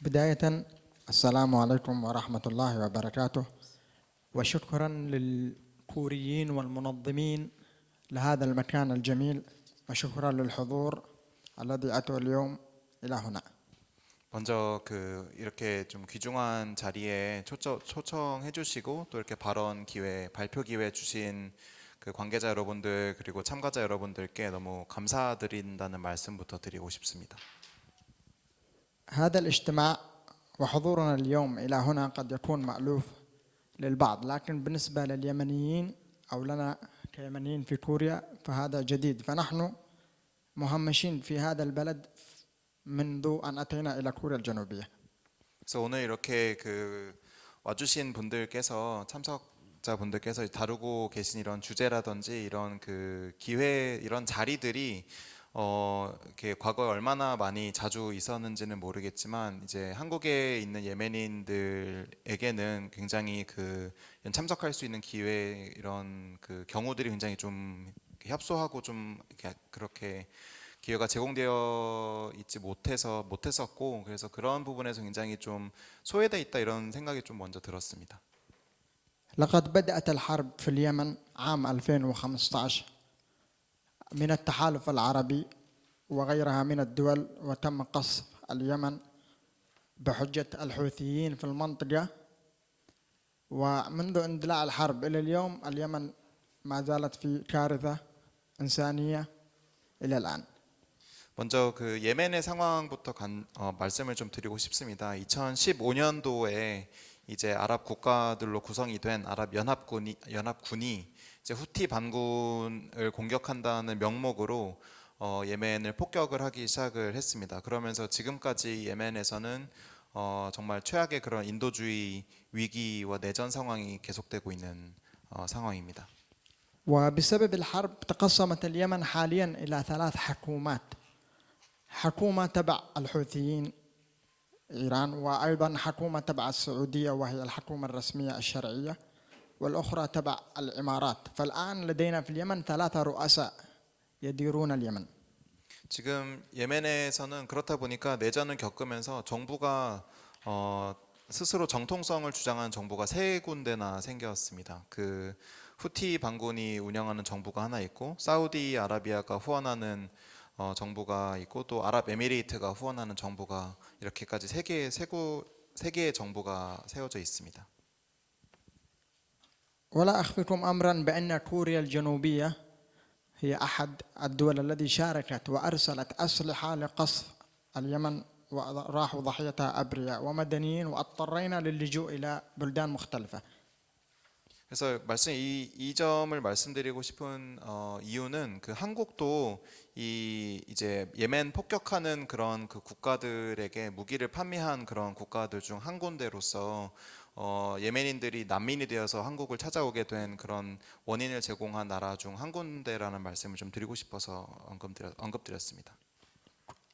بداية السلام عليكم ورحمة الله وبركاته، وشكرا للكوريين والمنظمين لهذا المكان الجميل، وشكرا للحضور الذي أتوا اليوم إلى هنا. 먼저 이렇게 좀 귀중한 자리에 초청해 주시고 또 이렇게 발언 기회, 발표 기회 주신 그 관계자 여러분들 그리고 참가자 여러분들께 너무 감사드린다는 말씀부터 드리고 싶습니다. هذا الاجتماع وحضورنا اليوم إلى هنا قد يكون مألوف للبعض، لكن بالنسبة لليمنيين أو لنا كيمنيين في كوريا فهذا جديد، فنحن مهمشين في هذا البلد منذ أن أتينا إلى كوريا الجنوبية. 그래서 오늘 이렇게 와주신 분들께서 참석자분들께서 다루고 계신 이런 주제라든지 이런 기회 이런 자리들이 이렇게 과거에 얼마나 많이 자주 있었는지는 모르겠지만 이제 한국에 있는 예멘인들에게는 굉장히 참석할 수 있는 기회 이런 경우들이 굉장히 좀 협소하고 좀 그렇게 기회가 제공되어 있지 못했었고 그래서 그런 부분에서 굉장히 좀 소외돼 있다 이런 생각이 좀 먼저 들었습니다. لقد بدأت الحرب في اليمن عام 2015 من التحالف العربي وغيرها من الدول، وتم قصف اليمن بحجة الحوثيين في المنطقة، ومنذ اندلاع الحرب إلى اليوم اليمن ما زالت في كارثة إنسانية إلى الآن. 먼저 예멘의 상황부터 말씀을 좀 드리고 싶습니다. 2015년도에 이제 아랍 국가들로 구성이 된 아랍 연합군이 이제 후티 반군을 공격한다는 명목으로 예멘을 폭격을 하기 시작을 했습니다. 그러면서 지금까지 예멘에서는 정말 최악의 그런 인도주의 위기와 내전 상황이 계속되고 있는 상황입니다. وبسبب الحرب تقسمت اليمن حاليا إلى 3 حكومات، حكومة تبع الحوثيين إيران، وأيضا حكومة تبع السعودية وهي الحكومة الرسمية الشرعية، والأخرى تبع الإمارات. فالآن لدينا في اليمن 3 رؤساء يديرون اليمن. 지금 예멘에서는 그렇다 보니까 내전을 겪으면서 정부가 스스로 정통성을 주장하는 정부가 3군데나 생겼습니다. 후티 반군이 운영하는 정부가 하나 있고 사우디아라비아가 후원하는 정부가 있고 또 아랍에미레이트가 후원하는 정부가 이렇게까지 세 개의 정부가 세워져 있습니다. ولا أخفيكم أمرا بأن كوريا الجنوبية هي أحد الدول التي شاركت وأرسلت أسلحة لقصف اليمن، وراحوا ضحيتها أبرياء ومدنيين، واضطرينا للجوء إلى بلدان مختلفة. 그래서 이 점을 말씀드리고 싶은 이유는 한국도 이제 예멘 폭격하는 그런 국가들에게 무기를 판매한 그런 국가들 중 한 군데로서 예멘인들이 난민이 되어서 한국을 찾아오게 된 그런 원인을 제공한 나라 중 한 군데라는 말씀을 좀 드리고 싶어서 언급드렸습니다.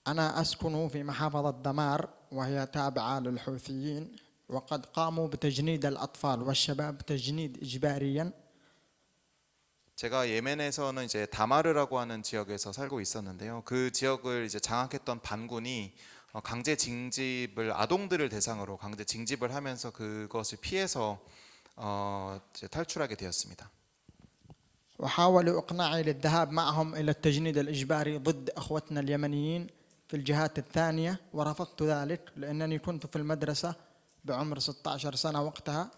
أنا أسكن في محافظة دمار وهي تابعة للحوثيين، وقد قاموا بتجنيد الأطفال والشباب تجنيد إجباريا. 제가 예멘에서는 이제 다마르라고 하는 지역에서 살고 있었는데요. 그 지역을 이제 장악했던 반군이 강제 징집을 아동들을 대상으로 강제 징집을 하면서 그것을 피해서 이제 탈출하게 되었습니다. وحاولوا إقناعي للذهاب معهم إلى التجنيد الإجباري ضد أخوتنا اليمنيين في الجهات الثانية، ورفضت ذلك لأنني كنت في المدرسة بعمر 16 سنة وقتها.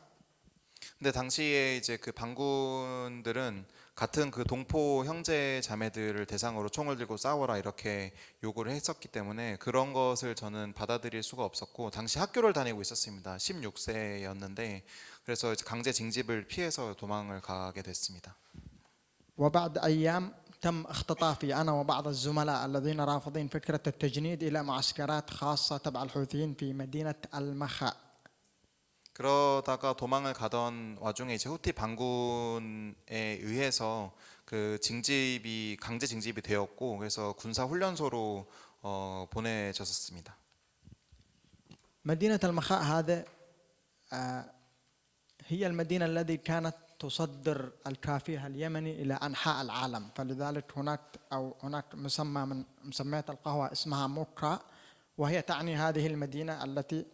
근데 당시에 이제 반군들은 같은 동포 형제 자매들을 대상으로 총을 들고 싸워라 이렇게 요구를 했었기 때문에 그런 것을 저는 받아들일 수가 없었고 당시 학교를 다니고 있었습니다. 16세였는데 그래서 강제 징집을 피해서 도망을 가게 됐습니다. وبعد أيام تم اختطافي أنا وبعض الزملاء الذين رافضين فكرة التجنيد إلى معسكرات خاصة تبع الحوثيين في مدينة المخا. 그러다가 도망을 가던 와중에 이제 후티 반군에 의해서 강제 징집이 되었고 그래서 군사 훈련소로 보내졌습니다. مدينة المخاء هذا هي المدينة التي كانت تصدر الكافيه اليمني إلى أنحاء العالم، فلذلك هناك مسمى من مسميات القهوة اسمها موكا، وهي تعني هذه المدينة التي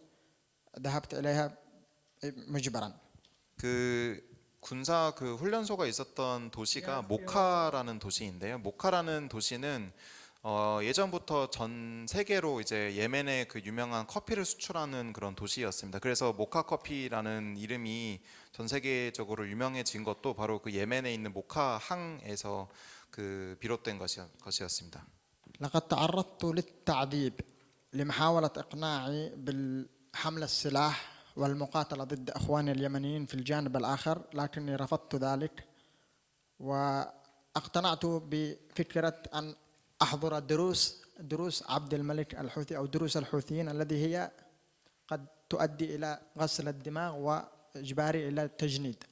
ذهبت إليها مجبرا. 그 군사 그 훈련소가 있었던 도시가 모카라는 도시인데요. 모카라는 도시는 예전부터 전 세계로 이제 예멘의 그 유명한 커피를 수출하는 그런 도시였습니다. 그래서 모카 커피라는 이름이 전 세계적으로 유명해진 것도 바로 그 예멘에 있는 모카 항에서 그 비롯된 것이었습니다. لقد تعرضت للتعذيب لمحاولة إقناعي بالحمل السلاح والمقاتلة ضد أخواني اليمنيين في الجانب الآخر، لكني رفضت ذلك واقتنعت بفكرة أن أحضر دروس عبد الملك الحوثي أو دروس الحوثيين الذي هي قد تؤدي إلى غسل الدماغ وإجباري إلى التجنيد.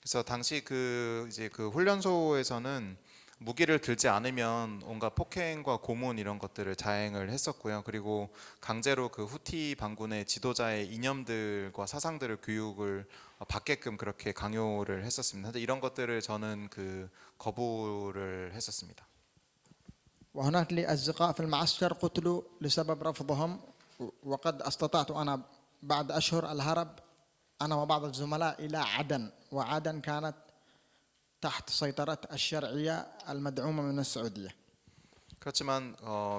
그래서 당시 그 이제 그 훈련소에서는 무기를 들지 않으면 온갖 폭행과 고문 이런 것들을 자행을 했었고요. 그리고 강제로 그 후티 반군의 지도자의 이념들과 사상들을 교육을 받게끔 그렇게 강요를 했었습니다. 근데 이런 것들을 저는 그 거부를 했었습니다. وهناك لي أصدقاء في المعسكر قتلوا لسبب رفضهم، وقد استطعت أنا بعد أشهر الهرب أنا وبعض الزملاء إلى عدن، وعدن كانت تحت سيطرة الشرعية المدعومة من السعودية. 그렇지만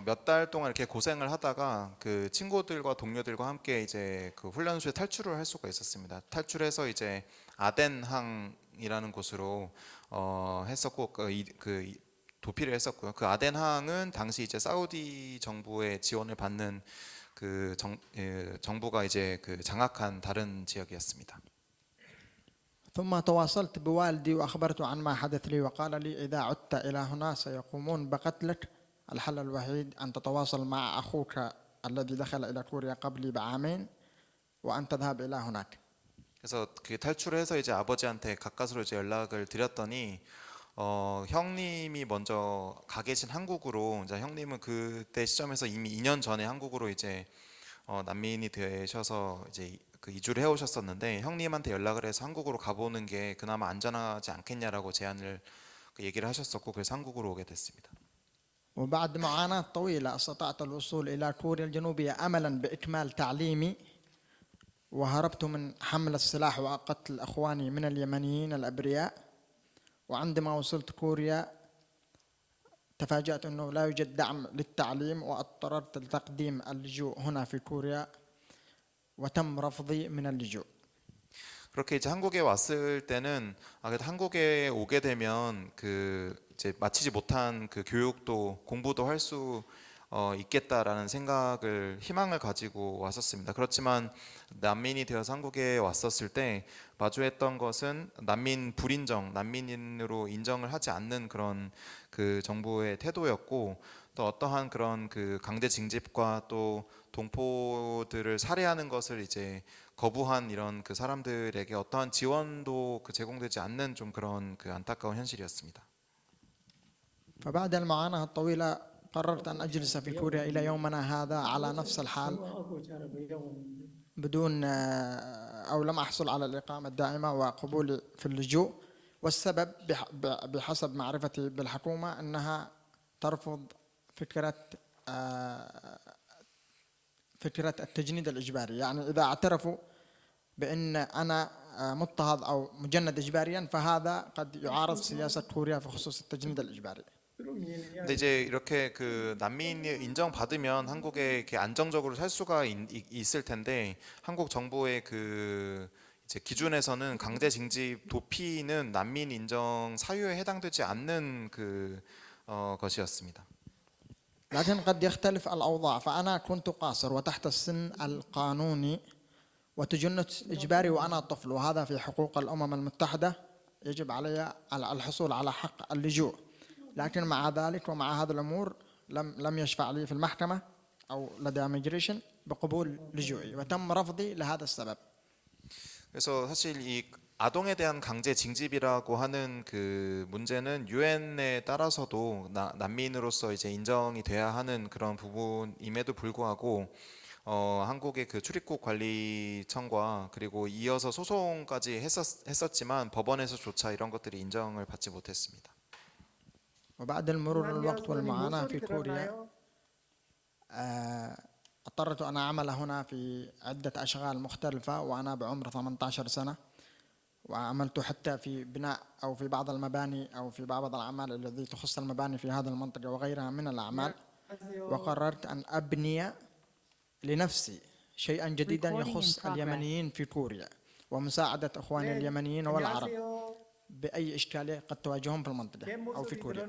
몇 달 동안 이렇게 고생을 하다가 그 친구들과 동료들과 함께 이제 그 훈련소에 탈출을 할 수가 있었습니다. 탈출해서 이제 아덴항이라는 곳으로 했었고 그 도피를 했었고요. 그 아덴항은 당시 이제 사우디 정부의 지원을 받는 그 정부가 이제 그 장악한 다른 지역이었습니다. ثم تواصلت بوالدي وأخبرته عن ما حدث لي، وقال لي إذا عدت إلى هنا سيقومون بقتلك، الحل الوحيد أن تتواصل مع أخوك الذي دخل إلى كوريا قبلي بعامين وأن تذهب إلى هناك. 그래서 그 탈출해서 이제 아버지한테 가까스로 이제 연락을 드렸더니 형님이 먼저 가 계신 한국으로, 이제 형님은 그때 시점에서 이미 2년 전에 한국으로 이제 난민이 되셔서 이제 그 이주를 해오셨었는데 형님한테 연락을 해서 한국으로 가보는 게 그나마 안전하지 않겠냐라고 제안을 얘기를 하셨었고, 그래서 한국으로 오게 됐습니다. وبعد معاناة طويلة استطعت الوصول إلى كوريا الجنوبية أملا بإكمال تعليمي، وهربت من حمل السلاح وقتل أخواني من اليمنيين الأبرياء. وعندما وصلت كوريا تفاجأت أنه لا يوجد دعم للتعليم، واضطررت لتقديم اللجوء هنا في كوريا وتم رفضي من اللجوء. 그렇게 이제 한국에 왔을 때는 그래도 한국에 오게 되면 그 이제 마치지 못한 그 교육도 공부도 할 수 있겠다라는 생각을 희망을 가지고 왔었습니다. 그렇지만 난민이 되어서 한국에 왔었을 때 마주했던 것은 난민 불인정, 난민으로 인정을 하지 않는 그런 그 정부의 태도였고, 또 어떠한 그런 그 강제 징집과 또 동포들을 살해하는 것을 이제 거부한 이런 그 사람들에게 어떠한 지원도 그 제공되지 않는 좀 그런 그 안타까운 현실이었습니다. فبعد المعاناة الطويلة قررت أن أجلس في كوريا إلى يومنا هذا على نفس الحال بدون أو لم أحصل على الإقامة الدائمة وقبولي في اللجوء. والسبب بحسب معرفتي بالحكومة أنها ترفض فكرة التجنيد الإجباري، يعني إذا اعترفوا بأن أنا مضطهد أو مجند إجباريا فهذا قد يعارض سياسة كوريا في خصوص التجنيد الإجباري. 근데 이제 이렇게 그 난민이 인정받으면 한국에 이렇게 안정적으로 살 수가 있을 텐데, 한국 정부의 그 이제 기준에서는 강제 징집, 도피는 난민 인정 사유에 해당되지 않는 그 것이었습니다. لكن قد يختلف الأوضاع، فأنا كنت قاصر وتحت السن القانوني وتجند إجباري وأنا طفل، وهذا في حقوق الأمم المتحدة يجب علي الحصول على حق اللجوء. لكن مع ذلك ومع هذه الأمور لم يشفع لي في المحكمة أو لدى immigration بقبول لجوئي وتم رفضي لهذا السبب. 그래서 사실 이 아동에 대한 강제 징집이라고 하는 그 문제는 유엔에 따라서도 난민으로서 이제 인정이 돼야 하는 그런 부분임에도 불구하고 한국의 그 출입국 관리청과 그리고 이어서 소송까지 했었지만 법원에서조차 이런 것들이 인정을 받지 못했습니다. وبعد المرور الوقت والمعاناة في كوريا اضطررت أن أعمل هنا في عدة أشغال مختلفة وأنا بعمر 18 سنة، وعملت حتى في بناء أو في بعض المباني أو في بعض الأعمال التي تخص المباني في هذه المنطقة وغيرها من الأعمال. وقررت أن أبني لنفسي شيئا جديدا يخص اليمنيين في كوريا ومساعدة إخواني اليمنيين والعرب بأي إشكالية قد تواجههم في المنطقة أو في كوريا.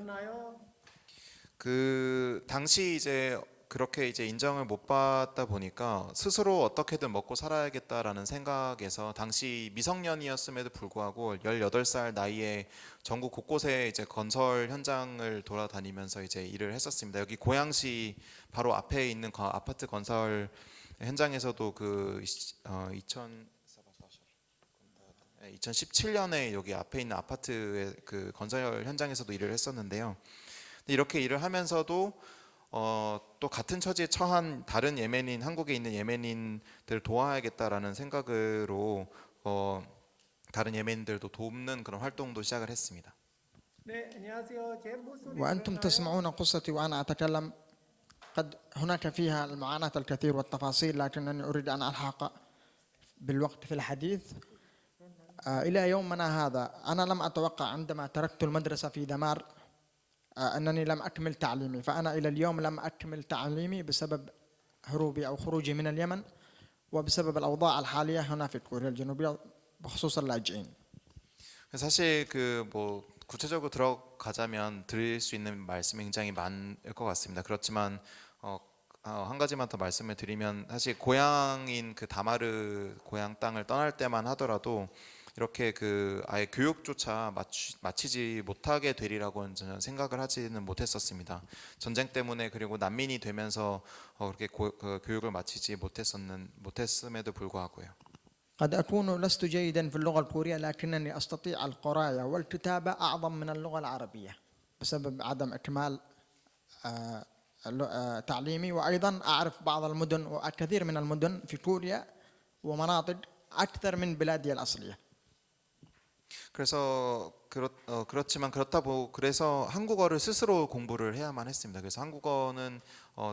그 당시 이제 그렇게 이제 인정을 못 받다 보니까 스스로 어떻게든 먹고 살아야겠다라는 생각에서 당시 미성년이었음에도 불구하고 18살 나이에 전국 곳곳에 이제 건설 현장을 돌아다니면서 이제 일을 했었습니다. 여기 고양시 바로 앞에 있는 아파트 건설 현장에서도 그 2017년에 여기 앞에 있는 아파트의 그 건설 현장에서도 일을 했었는데요. 이렇게 일을 하면서도 또 같은 처지에 처한 다른 예멘인, 한국에 있는 예멘인들 도와야겠다라는 생각으로 다른 예멘인들도 돕는 그런 활동도 시작을 했습니다. 네, 안녕하세요. 제 목소리 وأنتم 들리나요? تسمعون قصتي وأنا أتكلم، قد هناك فيها المعاناة الكثير والتفاصيل، لكنني أريد أن ألحق بالوقت في الحديث. إلى يومنا هذا أنا لم أتوقع عندما تركت المدرسة في دمار أنني لم أكمل تعليمي، فأنا إلى اليوم لم أكمل تعليمي بسبب هروبي أو خروجي من اليمن وبسبب الأوضاع الحالية هنا في كوريا الجنوبية بخصوص اللاجئين. 사실 그 뭐 구체적으로 들어가자면 드릴 수 있는 말씀이 굉장히 많을 것 같습니다. 그렇지만 한 가지만 더 말씀을 드리면 사실 고향인 그 다마르 고향 땅을 떠날 때만 하더라도 이렇게 그 아예 교육조차 마치지 못하게 되리라고는 저는 생각을 하지는 못했었습니다. 전쟁 때문에 그리고 난민이 되면서 그렇게 그 교육을 마치지 못했음에도 불구하고요. قد أكون لست جيدا في اللغة الكورية، لكنني أستطيع القراءة والكتابة أعظم من اللغة العربية بسبب عدم إكمال تعليمي، وأيضا أعرف بعض المدن وكثير من المدن في كوريا ومناطق أكثر من بلادي الأصلية. 그래서 그렇지만 그래서 한국어를 스스로 공부를 해야만 했습니다. 그래서 한국어는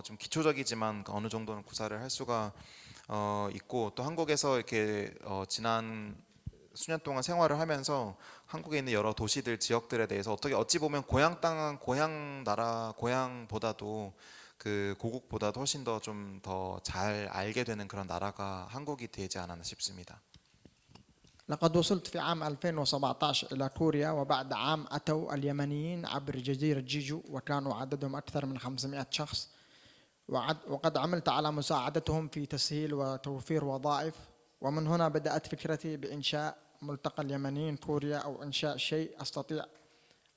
좀 기초적이지만 어느 정도는 구사를 할 수가 있고, 또 한국에서 이렇게 지난 수년 동안 생활을 하면서 한국에 있는 여러 도시들, 지역들에 대해서 어찌 보면 고향 땅은 고향 나라, 고향보다도 그 고국보다도 훨씬 더 좀 더 잘 알게 되는 그런 나라가 한국이 되지 않았나 싶습니다. لقد وصلت في عام 2017 إلى كوريا، وبعد عام أتوا اليمنيين عبر جزيرة جيجو وكانوا عددهم أكثر من 500 شخص، وقد عملت على مساعدتهم في تسهيل وتوفير وظائف. ومن هنا بدأت فكرتي بإنشاء ملتقى اليمنيين كوريا، أو إنشاء شيء أستطيع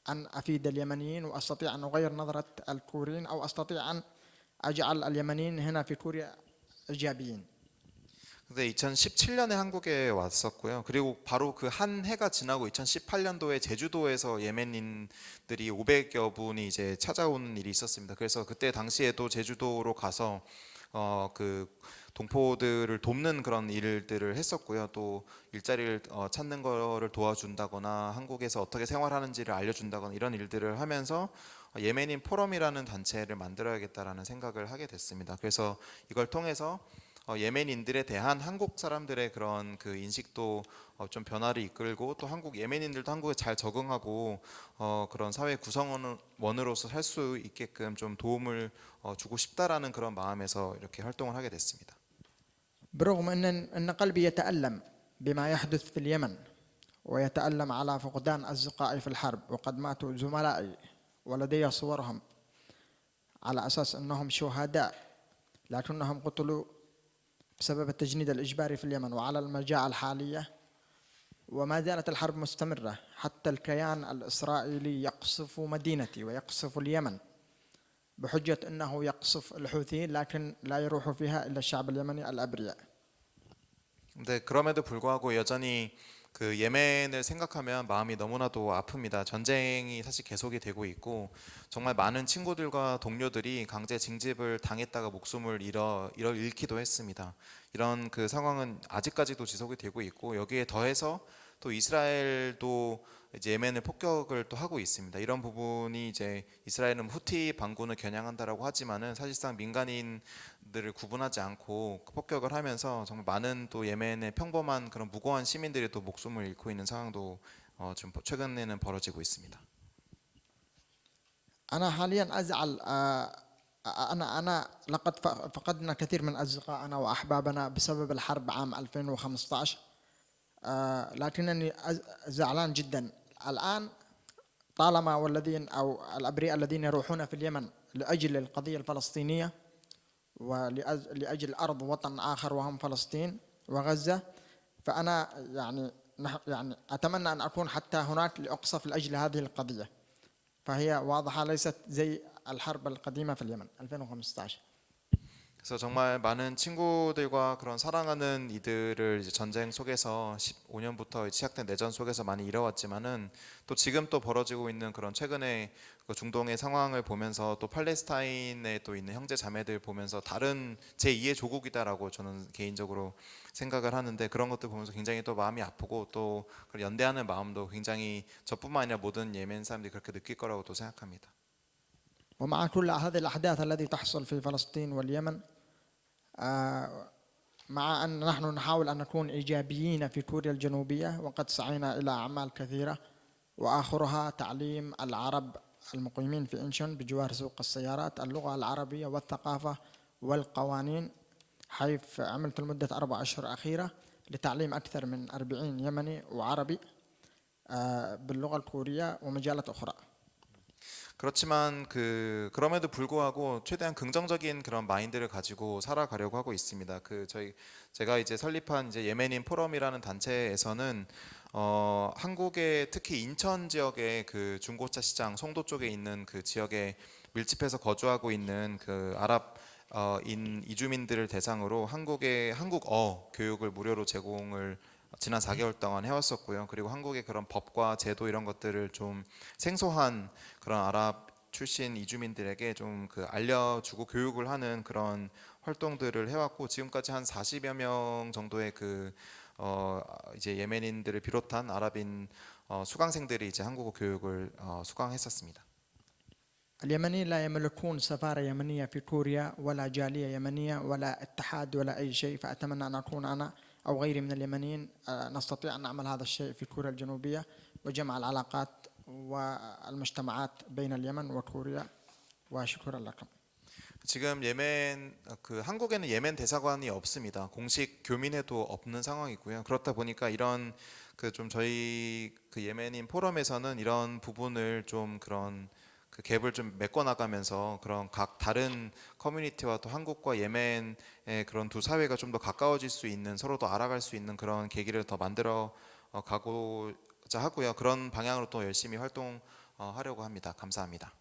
أن أفيد اليمنيين وأستطيع أن أغير نظرة الكوريين، أو أستطيع أن أجعل اليمنيين هنا في كوريا إيجابيين. 근데 2017년에 한국에 왔었고요. 그리고 바로 그 한 해가 지나고 2018년도에 제주도에서 예멘인들이 500여 분이 이제 찾아오는 일이 있었습니다. 그래서 그때 당시에도 제주도로 가서 그 동포들을 돕는 그런 일들을 했었고요. 또 일자리를 찾는 거를 도와준다거나 한국에서 어떻게 생활하는지를 알려준다거나 이런 일들을 하면서 예멘인 포럼이라는 단체를 만들어야겠다라는 생각을 하게 됐습니다. 그래서 이걸 통해서 예멘인들에 대한 한국 사람들의 그런 그 인식도 좀 변화를 이끌고, 또 한국 예멘인들도 한국에 잘 적응하고 그런 사회 구성원으로서 살 수 있게끔 좀 도움을 주고 싶다라는 그런 마음에서 이렇게 활동을 하게 됐습니다. برغم أن قلبي يتألم بما يحدث في اليمن، ويتألم على فقدان أصدقائي في الحرب، وقد ماتوا زملائي ولدي صورهم على أساس أنهم شهداء، لكنهم قتلوا بسبب التجنيد الإجباري في اليمن وعلى المجاعة الحالية. وما زالت الحرب مستمرة، حتى الكيان الإسرائيلي يقصف مدينتي ويقصف اليمن بحجة أنه يقصف الحوثيين، لكن لا يروح فيها إلا الشعب اليمني الأبرياء. 근데 그럼에도 불구하고 여전히 그 예멘을 생각하면 마음이 너무나도 아픕니다. 전쟁이 사실 계속이 되고 있고, 정말 많은 친구들과 동료들이 강제 징집을 당했다가 목숨을 잃기도 했습니다. 이런 그 상황은 아직까지도 지속이 되고 있고, 여기에 더해서 또 이스라엘도 이제 예멘을 폭격을 또 하고 있습니다. 이런 부분이 이제 이스라엘은 후티 반군을 겨냥한다라고 하지만은 사실상 민간인들을 구분하지 않고 폭격을 하면서 정말 많은 또 예멘의 평범한 그런 무고한 시민들이 또 목숨을 잃고 있는 상황도 좀 최근에는 벌어지고 있습니다. أنا حاليا أزعل أنا لقد فقدنا كثير من أصدقائنا وأحبابنا بسبب الحرب عام 2015. لكنني زعلان جدا الآن طالما والذين أو الأبرياء الذين يروحون في اليمن لأجل القضية الفلسطينية ولأجل أرض وطن آخر وهم فلسطين وغزة، فأنا يعني أتمنى أن أكون حتى هناك لأقصف لأجل هذه القضية، فهي واضحة ليست زي الحرب القديمة في اليمن 2015. 그래서 정말 많은 친구들과 그런 사랑하는 이들을 이제 전쟁 속에서 15년부터 시작된 내전 속에서 많이 잃어왔지만은 또 지금 또 벌어지고 있는 그런 최근에 그 중동의 상황을 보면서 또 팔레스타인에 또 있는 형제 자매들 보면서 다른 제2의 조국이다라고 저는 개인적으로 생각을 하는데, 그런 것들 보면서 굉장히 또 마음이 아프고 또 연대하는 마음도 굉장히 저뿐만 아니라 모든 예멘 사람들이 그렇게 느낄 거라고 또 생각합니다. ومع كل هذه الأحداث التي تحصل في فلسطين واليمن، مع أن نحن نحاول أن نكون إيجابيين في كوريا الجنوبية وقد سعينا إلى أعمال كثيرة، وآخرها تعليم العرب المقيمين في إنشون بجوار سوق السيارات اللغة العربية والثقافة والقوانين، حيث عملت لمدة 4 أشهر أخيرة لتعليم أكثر من 40 يمني وعربي باللغة الكورية ومجالات أخرى. 그렇지만 그럼에도 불구하고 최대한 긍정적인 그런 마인드를 가지고 살아가려고 하고 있습니다. 제가 이제 설립한 이제 예멘인 포럼이라는 단체에서는 한국의 특히 인천 지역의 그 중고차 시장 송도 쪽에 있는 그 지역에 밀집해서 거주하고 있는 그 아랍 이주민들을 대상으로 한국어 교육을 무료로 제공을 지난 4개월 동안 해왔었고요. 그리고 한국의 그런 법과 제도 이런 것들을 좀 생소한 그런 아랍 출신 이주민들에게 좀 알려주고 교육을 하는 그런 활동들을 해왔고, 지금까지 한 40여 명 정도의 이제 예멘인들을 비롯한 아랍인 수강생들이 이제 한국어 교육을 수강했었습니다. اليمنيين لا يملكون سفارة يمنية في كوريا ولا جالية يمنية ولا اتحاد ولا أي شيء، فأتمنى أن أكون أنا أو غيري من اليمنيين نستطيع أن نعمل هذا الشيء في كوريا الجنوبية وجمع العلاقات والمجتمعات بين اليمن وكوريا. وشكرا لكم. 지금 한국에는 예멘 대사관이 없습니다. 공식 교민회도 없는 상황이고요. 그렇다 보니까 이런 저희 예멘인 포럼에서는 이런 부분을 좀 그런 갭을 좀 메꿔 나가면서 그런 각 다른 커뮤니티와 또 한국과 예멘의 그런 두 사회가 좀 더 가까워질 수 있는, 서로 더 알아갈 수 있는 그런 계기를 더 만들어 가고자 하고요. 그런 방향으로 또 열심히 활동하려고 합니다. 감사합니다.